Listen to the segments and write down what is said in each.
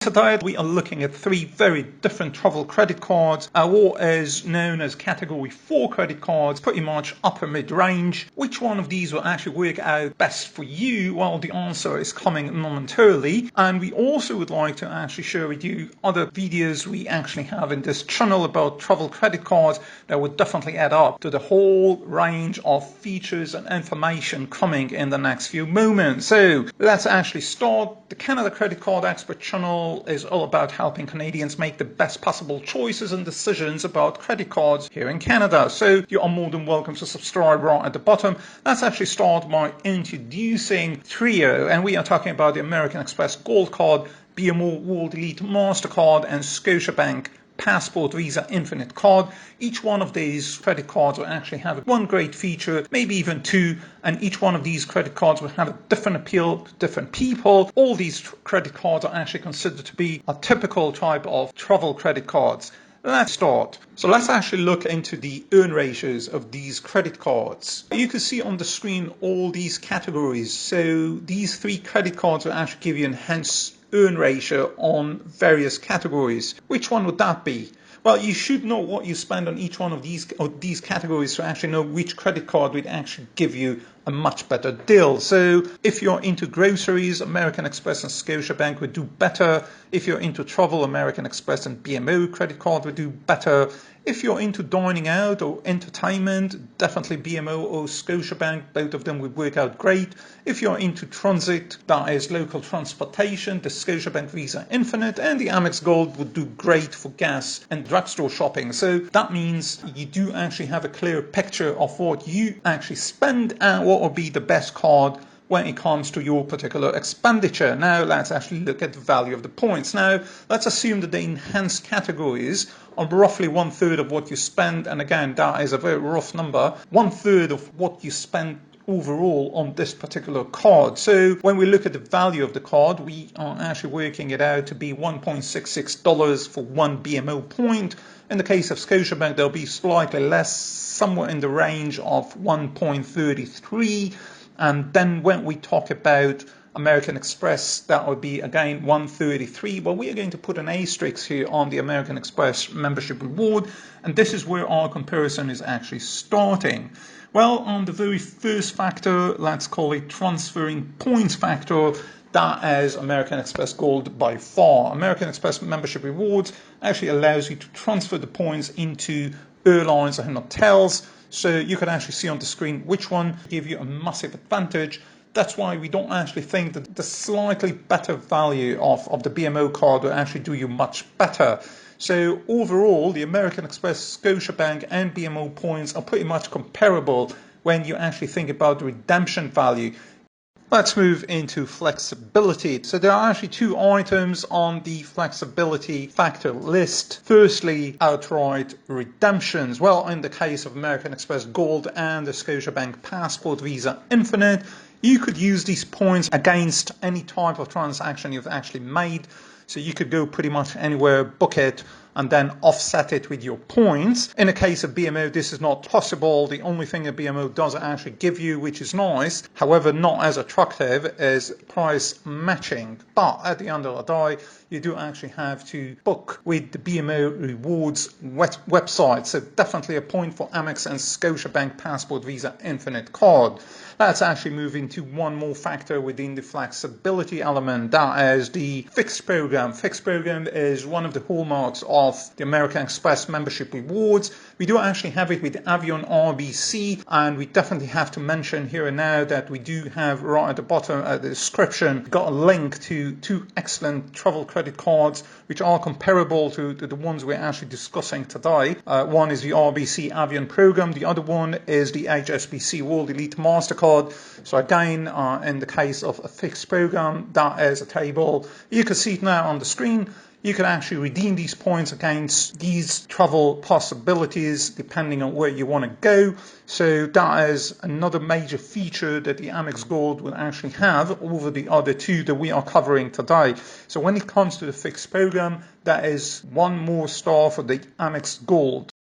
Today we are looking at three very different travel credit cards. What is known as category 4 credit cards, pretty much upper mid-range. Which one of these will actually work out best for you? Well, the answer is coming momentarily. And we also would like to actually share with you other videos we actually have in this channel about travel credit cards that would definitely add up to the whole range of features and information coming in the next few moments. So let's actually start. The Canada Credit Card Expert channel is all about helping Canadians make the best possible choices and decisions about credit cards here in Canada. So you are more than welcome to subscribe right at the bottom. Let's actually start by introducing Trio, and we are talking about the American Express Gold Card, BMO World Elite MasterCard, and Scotiabank Passport Visa Infinite card. Each one of these credit cards will actually have one great feature, maybe even two, and each one of these credit cards will have a different appeal to different people. All these credit cards are actually considered to be a typical type of travel credit cards. Let's start. So let's actually look into the earn ratios of these credit cards. You can see on the screen all these categories. So these three credit cards will actually give you enhanced earn ratio on various categories. Which one would that be? Well, you should know what you spend on each one of these categories to actually know which credit card would actually give you a much better deal. So if you're into groceries, American Express and Scotiabank would do better. If you're into travel, American Express and BMO credit card would do better. If you're into dining out or entertainment, definitely BMO or Scotiabank, both of them would work out great. If you're into transit, that is local transportation, the Scotiabank Visa Infinite and the Amex Gold would do great for gas and drugstore shopping. So that means you do actually have a clear picture of what you actually spend and what will be the best card when it comes to your particular expenditure. Now let's actually look at the value of the points. Now let's assume that the enhanced categories are roughly 1/3 of what you spend, and again that is a very rough number, 1/3 of what you spend overall on this particular card. So when we look at the value of the card, we are actually working it out to be $1.66 for one BMO point. In the case of Scotiabank, there'll be slightly less, somewhere in the range of 1.33. And then when we talk about American Express, that would be again 133. But we are going to put an asterisk here on the American Express membership reward. And this is where our comparison is actually starting. Well, on the very first factor, let's call it transferring points factor, that is American Express Gold by far. American Express membership rewards actually allows you to transfer the points into airlines and hotels. So you can actually see on the screen which one give you a massive advantage. That's why we don't actually think that the slightly better value of the BMO card will actually do you much better. So overall, the American Express, Scotiabank and BMO points are pretty much comparable when you actually think about the redemption value. Let's move into flexibility. So there are actually two items on the flexibility factor list. Firstly, outright redemptions. Well, in the case of American Express Gold and the Scotiabank Passport Visa Infinite, you could use these points against any type of transaction you've actually made. So you could go pretty much anywhere, book it, and then offset it with your points. In the case of BMO, this is not possible. The only thing that BMO does actually give you, which is nice, however not as attractive, is price matching. But at the end of the day, you do actually have to book with the BMO Rewards website. So definitely a point for Amex and Scotiabank Passport Visa Infinite card. Let's actually move into one more factor within the flexibility element. That is the fixed program. Fixed program is one of the hallmarks of the American Express membership rewards. We do actually have it with Avion RBC, and we definitely have to mention here and now that we do have right at the bottom of the description got a link to two excellent travel credit cards which are comparable to the ones we're actually discussing today. One is the RBC Avion program, the other one is the HSBC World Elite MasterCard. So again, in the case of a fixed program, that is a table. You can see it now on the screen. You can actually redeem these points against these travel possibilities depending on where you want to go. So that is another major feature that the Amex Gold will actually have over the other two that we are covering today. So when it comes to the fixed program, that is one more star for the Amex Gold.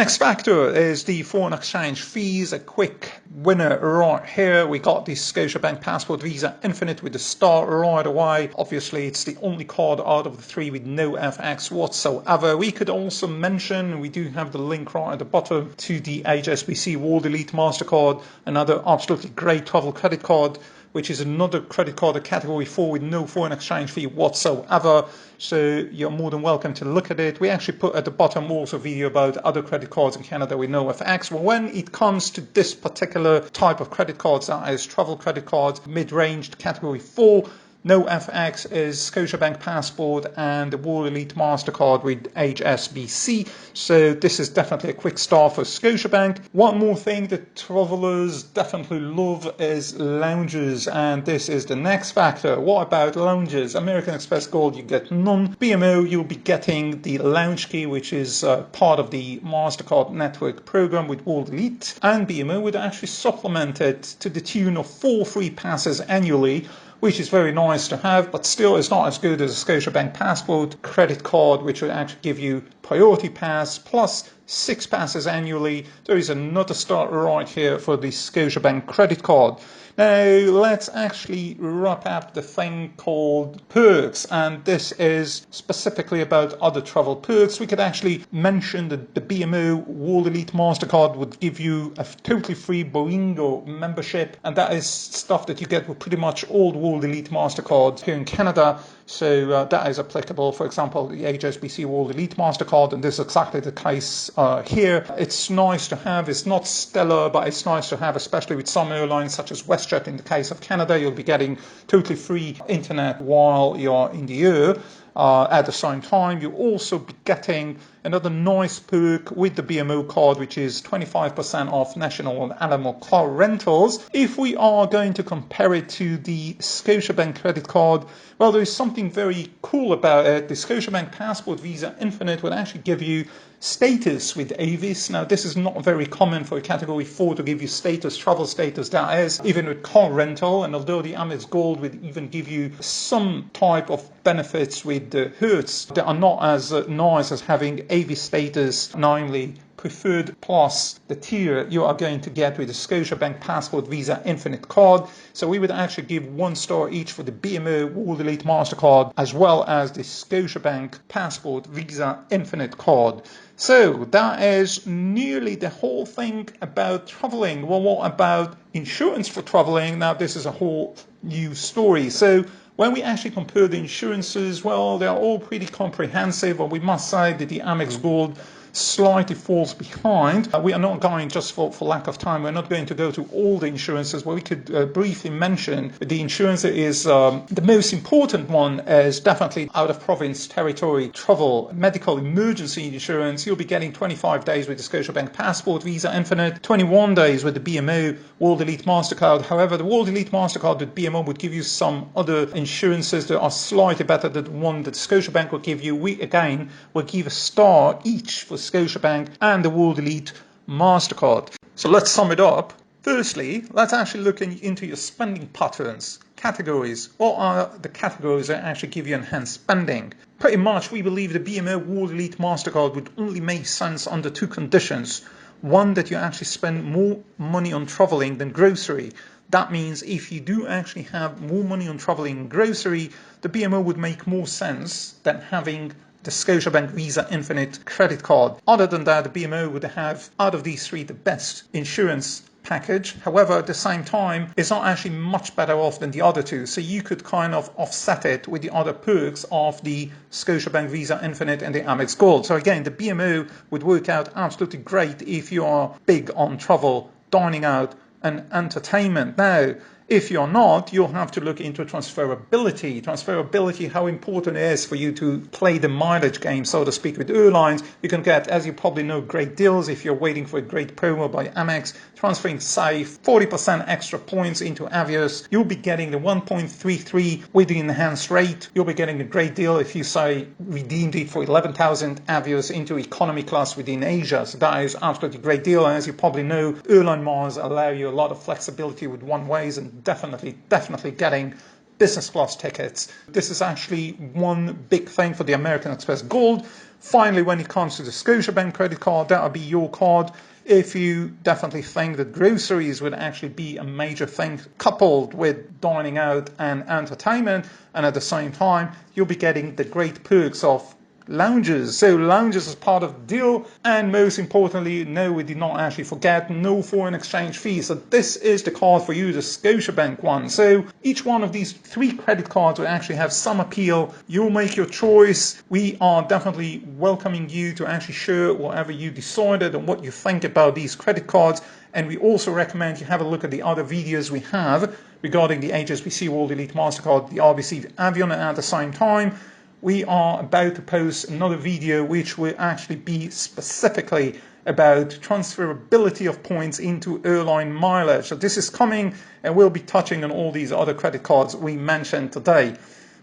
next factor is the foreign exchange fees. A quick winner right here. We got the Scotiabank Passport Visa Infinite with the star right away. Obviously, it's the only card out of the three with no FX whatsoever. We could also mention, we do have the link right at the bottom, to the HSBC World Elite MasterCard, another absolutely great travel credit card, which is another credit card at category 4 with no foreign exchange fee whatsoever. So you're more than welcome to look at it. We actually put at the bottom also a video about other credit cards in Canada with no FX. Well, when it comes to this particular type of credit cards, that is travel credit cards, mid-range category 4, no FX is Scotiabank Passport and the World Elite MasterCard with HSBC. So this is definitely a quick start for Scotiabank. One more thing that travelers definitely love is lounges, and this is the next factor. What about lounges? American Express Gold, you get none. BMO, you'll be getting the lounge key, which is part of the MasterCard network program with World Elite. And BMO would actually supplement it to the tune of 4 free passes annually, which is very nice to have, but still it's not as good as a Scotiabank Passport credit card, which will actually give you priority pass plus 6 passes annually. There is another start right here for the Scotiabank credit card. Now let's actually wrap up the thing called perks, and this is specifically about other travel perks. We could actually mention that the BMO World Elite MasterCard would give you a totally free Boingo membership, and that is stuff that you get with pretty much all the World Elite MasterCards here in Canada. So that is applicable, for example, the HSBC World Elite MasterCard, and this is exactly the case here. It's nice to have. It's not stellar, but it's nice to have, especially with some airlines such as WestJet. In the case of Canada, you'll be getting totally free internet while you're in the air. At the same time, you'll also be getting another nice perk with the BMO card, which is 25% off national and animal car rentals. If we are going to compare it to the Scotiabank credit card, well, there is something very cool about it. The Scotiabank Passport Visa Infinite will actually give you status with Avis. Now, this is not very common for a category 4 to give you status, travel status, that is, even with car rental. And although the Amex Gold would even give you some type of benefits with the Hertz, they are not as nice as having Avis status, namely Preferred Plus, the tier you are going to get with the Scotiabank Passport Visa Infinite card. So we would actually give 1 star each for the BMO World Elite MasterCard as well as the Scotiabank Passport Visa Infinite card. So that is nearly the whole thing about traveling. Well, what about insurance for traveling? Now, this is a whole new story. So when we actually compare the insurances, well, they're all pretty comprehensive, but we must say that the Amex Gold slightly falls behind. We are not going, just for lack of time, we're not going to go to all the insurances, but we could briefly mention the insurance that is the most important one is definitely out of province territory travel medical emergency insurance. You'll be getting 25 days with the Scotiabank Passport Visa Infinite, 21 days with the BMO World Elite MasterCard. However, the World Elite MasterCard with BMO would give you some other insurances that are slightly better than the one that Scotiabank will give you. We again will give a star each for Scotiabank and the World Elite MasterCard. So let's sum it up. Firstly, let's actually look into your spending patterns. Categories. What are the categories that actually give you enhanced spending? Pretty much, we believe the BMO World Elite MasterCard would only make sense under 2 conditions. One, that you actually spend more money on traveling than grocery. That means if you do actually have more money on traveling and grocery, the BMO would make more sense than having the Scotiabank Visa Infinite credit card. Other than that, the BMO would have, out of these 3, the best insurance package. However, at the same time, it's not actually much better off than the other 2. So you could kind of offset it with the other perks of the Scotiabank Visa Infinite and the Amex Gold. So again, the BMO would work out absolutely great if you are big on travel, dining out, and entertainment. Now, if you're not, you'll have to look into transferability. Transferability, how important it is for you to play the mileage game, so to speak, with airlines. You can get, as you probably know, great deals if you're waiting for a great promo by Amex, transferring, say, 40% extra points into Avios. You'll be getting the 1.33 with the enhanced rate. You'll be getting a great deal if you, say, redeemed it for 11,000 Avios into economy class within Asia. So that is absolutely a great deal. And as you probably know, airline miles allow you a lot of flexibility with one ways, and definitely getting business class tickets. This is actually one big thing for the American Express Gold. Finally, when it comes to the Scotiabank credit card, that'll be your card. If you definitely think that groceries would actually be a major thing coupled with dining out and entertainment, and at the same time, you'll be getting the great perks of lounges. So lounges is part of the deal, and most importantly, no, we did not actually forget, no foreign exchange fees. So this is the card for you, the Scotiabank one. So each one of these 3 credit cards will actually have some appeal. You'll make your choice. We are definitely welcoming you to actually share whatever you decided and what you think about these credit cards. And we also recommend you have a look at the other videos we have regarding the HSBC World Elite MasterCard, the RBC Avion, and at the same time, we are about to post another video which will actually be specifically about transferability of points into airline mileage. So this is coming, and we'll be touching on all these other credit cards we mentioned today.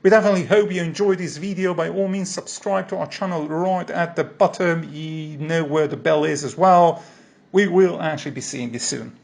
We definitely hope you enjoyed this video. By all means, subscribe to our channel right at the bottom. You know where the bell is as well. We will actually be seeing you soon.